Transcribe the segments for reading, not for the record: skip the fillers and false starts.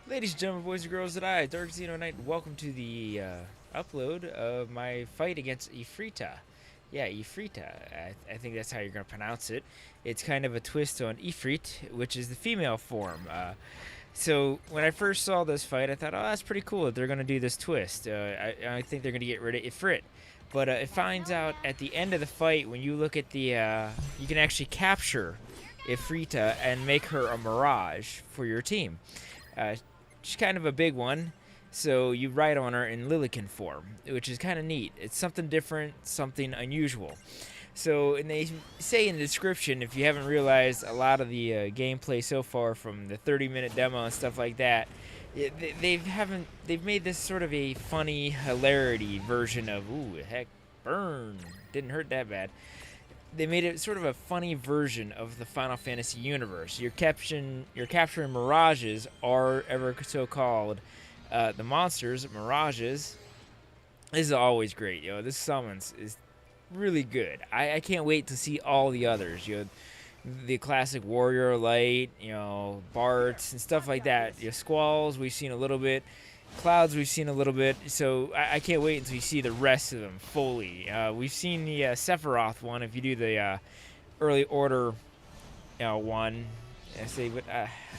Ladies and gentlemen, boys and girls that I, Dark Xeno Knight, welcome to the upload of my fight against Ifreeta. Yeah, Ifreeta. I think that's how you're going to pronounce it. It's kind of a twist on Ifrit, which is the female form. So when I first saw this fight, I thought, oh, that's pretty cool that they're going to do this twist. I think they're going to get rid of Ifrit. But it finds out at the end of the fight, when you look at the, you can actually capture Ifrita and make her a mirage for your team. She's kind of a big one, so you ride on her in Lilican form, which is kind of neat. It's something different, something unusual. So, and they say in the description, if you haven't realized a lot of the gameplay so far from the 30-minute demo and stuff like that, they've made this sort of a funny hilarity version of heck, burn, didn't hurt that bad. They made it sort of a funny version of the Final Fantasy universe. You're capturing mirages, or ever so called, the monsters, mirages. This is always great, This summons is really good. I can't wait to see all the others. The classic warrior light, Barts and stuff like that. Squalls we've seen a little bit. Clouds we've seen a little bit, so I can't wait until you see the rest of them fully. We've seen the Sephiroth one. If you do the early order one, but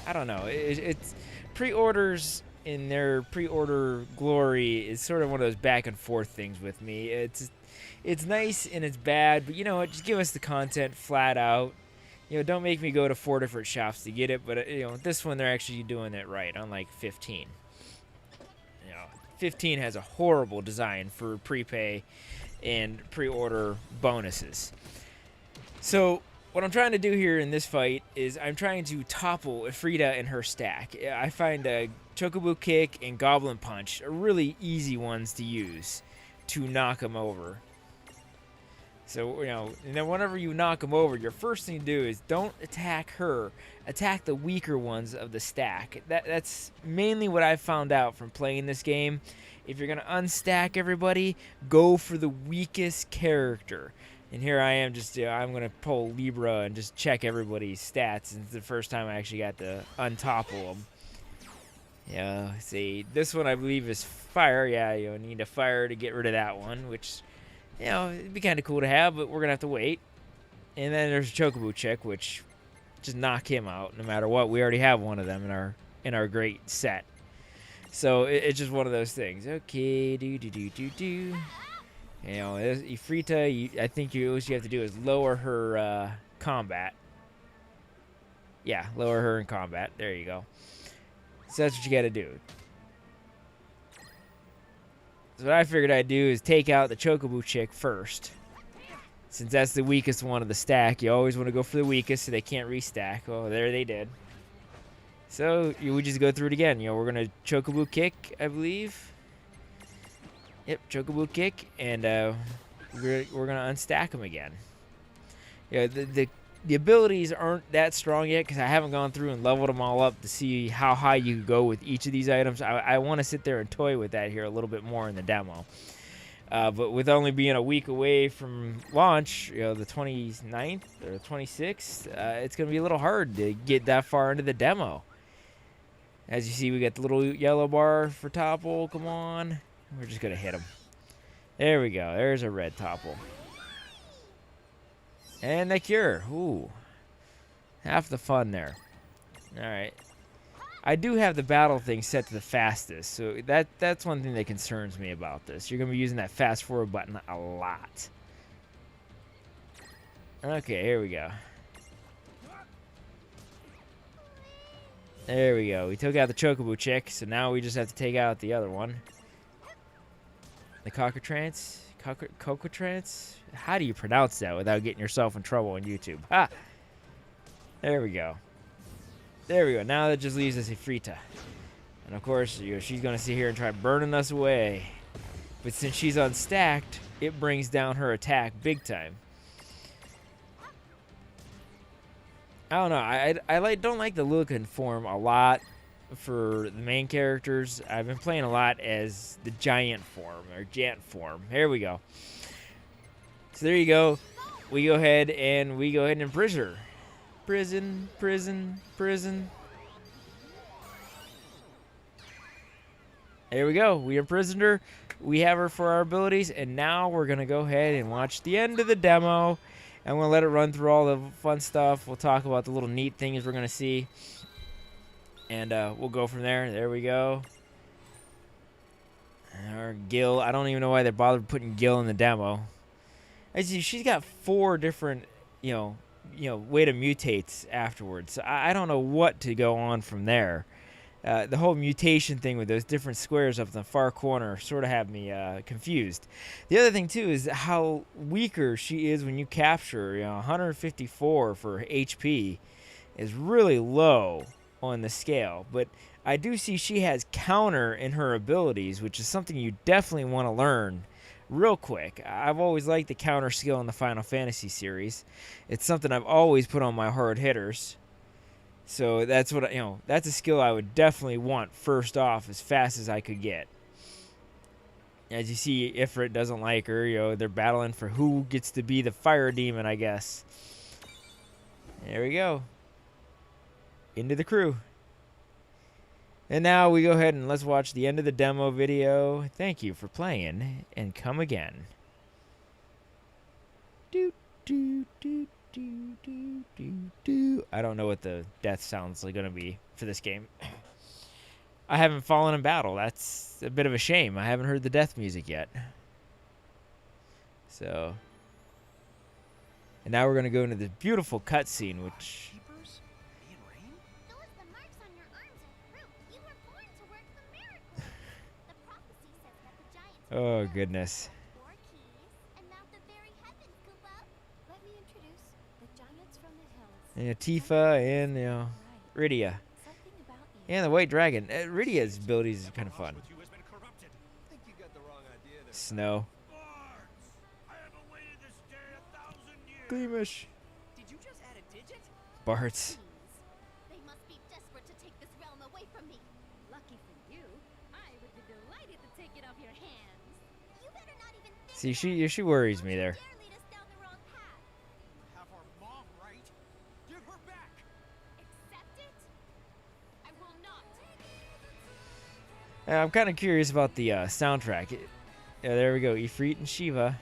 I don't know. It's pre-orders in their pre-order glory is sort of one of those back and forth things with me. It's nice and it's bad, but just give us the content flat out. Don't make me go to 4 different shops to get it. But this one they're actually doing it right, unlike 15. 15 has a horrible design for prepay and pre-order bonuses. So what I'm trying to do here in this fight is I'm trying to topple Ifrita and her stack. I find Chocobo Kick and Goblin Punch are really easy ones to use to knock them over. So, and then whenever you knock them over, your first thing to do is don't attack her. Attack the weaker ones of the stack. That's mainly what I've found out from playing this game. If you're going to unstack everybody, go for the weakest character. And here I am just, I'm going to pull Libra and just check everybody's stats. It's the first time I actually got to untopple them. See, this one I believe is fire. Yeah, you need a fire to get rid of that one, which... it'd be kind of cool to have, but we're going to have to wait. And then there's a Chocobo Chick, which just knock him out no matter what. We already have one of them in our great set. So it's just one of those things. Okay, Ifrita, I think all you have to do is lower her combat. Yeah, lower her in combat. There you go. So that's what you got to do. So what I figured I'd do is take out the Chocobo Chick first. Since that's the weakest one of the stack, you always want to go for the weakest so they can't restack. Oh, there they did. So we just go through it again. We're going to Chocobo Kick, I believe. Yep, Chocobo Kick, and we're going to unstack them again. The abilities aren't that strong yet because I haven't gone through and leveled them all up to see how high you can go with each of these items. I want to sit there and toy with that here a little bit more in the demo. But with only being a week away from launch, the 29th or 26th, it's going to be a little hard to get that far into the demo. As you see, we got the little yellow bar for topple. Come on. We're just going to hit him. There we go. There's a red topple. And the cure. Ooh. Half the fun there. Alright. I do have the battle thing set to the fastest, so that's one thing that concerns me about this. You're going to be using that fast forward button a lot. Okay, here we go. There we go. We took out the Chocobo Chick, so now we just have to take out the other one. The Cockatrance? Cocotrance? How do you pronounce that without getting yourself in trouble on YouTube? Ha! There we go. There we go. Now that just leaves us Ifrita. And of course, she's going to sit here and try burning us away. But since she's unstacked, it brings down her attack big time. I don't know. I don't like the Lilican form a lot for the main characters. I've been playing a lot as the giant form or Jant form. Here we go. So there you go. We go ahead and imprison her. Prison. There we go. We imprisoned her. We have her for our abilities, and now we're going to go ahead and watch the end of the demo. I'm going to let it run through all the fun stuff. We'll talk about the little neat things we're going to see, and we'll go from there. There we go. Our Gil. I don't even know why they bothered putting Gil in the demo. As you see, she's got 4 different, way to mutate afterwards. So I don't know what to go on from there. The whole mutation thing with those different squares up in the far corner sort of had me confused. The other thing too is how weaker she is when you capture her. 154 for HP is really low on the scale, but I do see she has counter in her abilities, which is something you definitely want to learn real quick. I've always liked the counter skill in the Final Fantasy series. It's something I've always put on my hard hitters. So that's what that's a skill I would definitely want first off as fast as I could get. As you see, Ifrit doesn't like her. They're battling for who gets to be the fire demon, I guess. There we go. Into the crew. And now we go ahead and let's watch the end of the demo video. Thank you for playing, and come again. Do do do. I don't know what the death sounds like gonna be for this game. I haven't fallen in battle. That's a bit of a shame. I haven't heard the death music yet. So, and now we're gonna go into this beautiful cutscene, which. Oh goodness. Tifa and Rydia. And the White Dragon. Rydia's abilities is kind of fun. Snow. Gleamish. Bart's. They must be desperate to take this realm away from me. Lucky for you, I would be delighted to take it off your hands. You better not even think. See, she worries me there. I'm kind of curious about the soundtrack. Yeah, there we go. Ifrit and Shiva.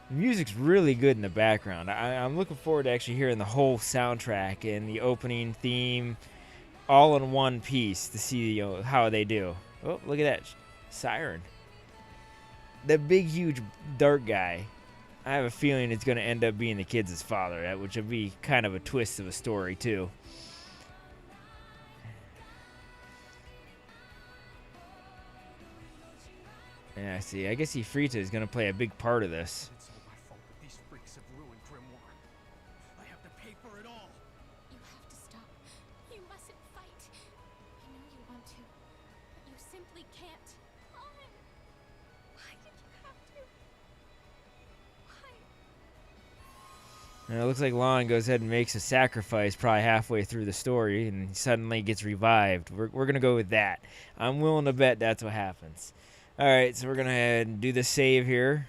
The music's really good in the background. I'm looking forward to actually hearing the whole soundtrack and the opening theme all in one piece to see how they do. Oh, look at that. Siren. That big, huge, dark guy. I have a feeling it's going to end up being the kids' father, which would be kind of a twist of a story, too. Yeah, I see. I guess Ifreeta is going to play a big part of this. It's all my fault that these freaks have ruined Grimoire. I have to pay for it all. You have to stop. You mustn't fight. I know you want to, but you simply can't. Why did you have to? And it looks like Lon goes ahead and makes a sacrifice probably halfway through the story and suddenly gets revived. We're going to go with that. I'm willing to bet that's what happens. All right, so we're going to head and do the save here.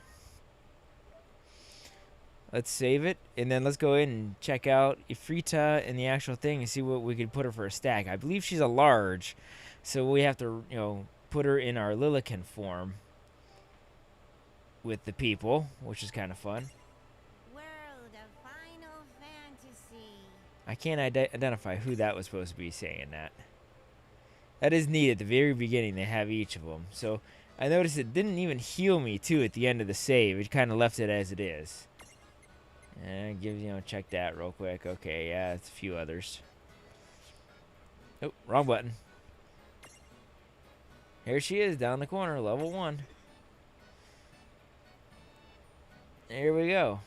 Let's save it, and then let's go in and check out Ifreeta and the actual thing and see what we can put her for a stack. I believe she's a large, so we have to, put her in our Lilican form with the people, which is kind of fun. World of Final Fantasy. I can't identify who that was supposed to be saying that. That is neat. At the very beginning, they have each of them. So I noticed it didn't even heal me, too, at the end of the save. It kind of left it as it is. And check that real quick. Okay, yeah, it's a few others. Oh, wrong button. Here she is, down the corner, level 1. There we go.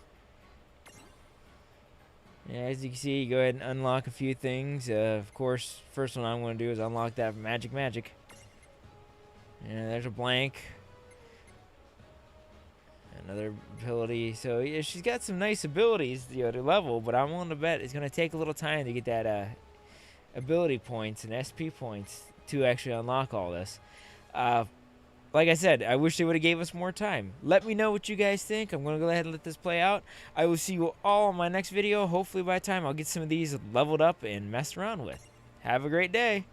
Yeah, as you can see, you go ahead and unlock a few things. Of course, first one I'm going to do is unlock that magic. And there's a blank. Another ability. So yeah, she's got some nice abilities, to level, but I'm willing to bet it's going to take a little time to get that ability points and SP points to actually unlock all this. like I said, I wish they would have gave us more time. Let me know what you guys think. I'm going to go ahead and let this play out. I will see you all in my next video. Hopefully by the time I'll get some of these leveled up and messed around with. Have a great day.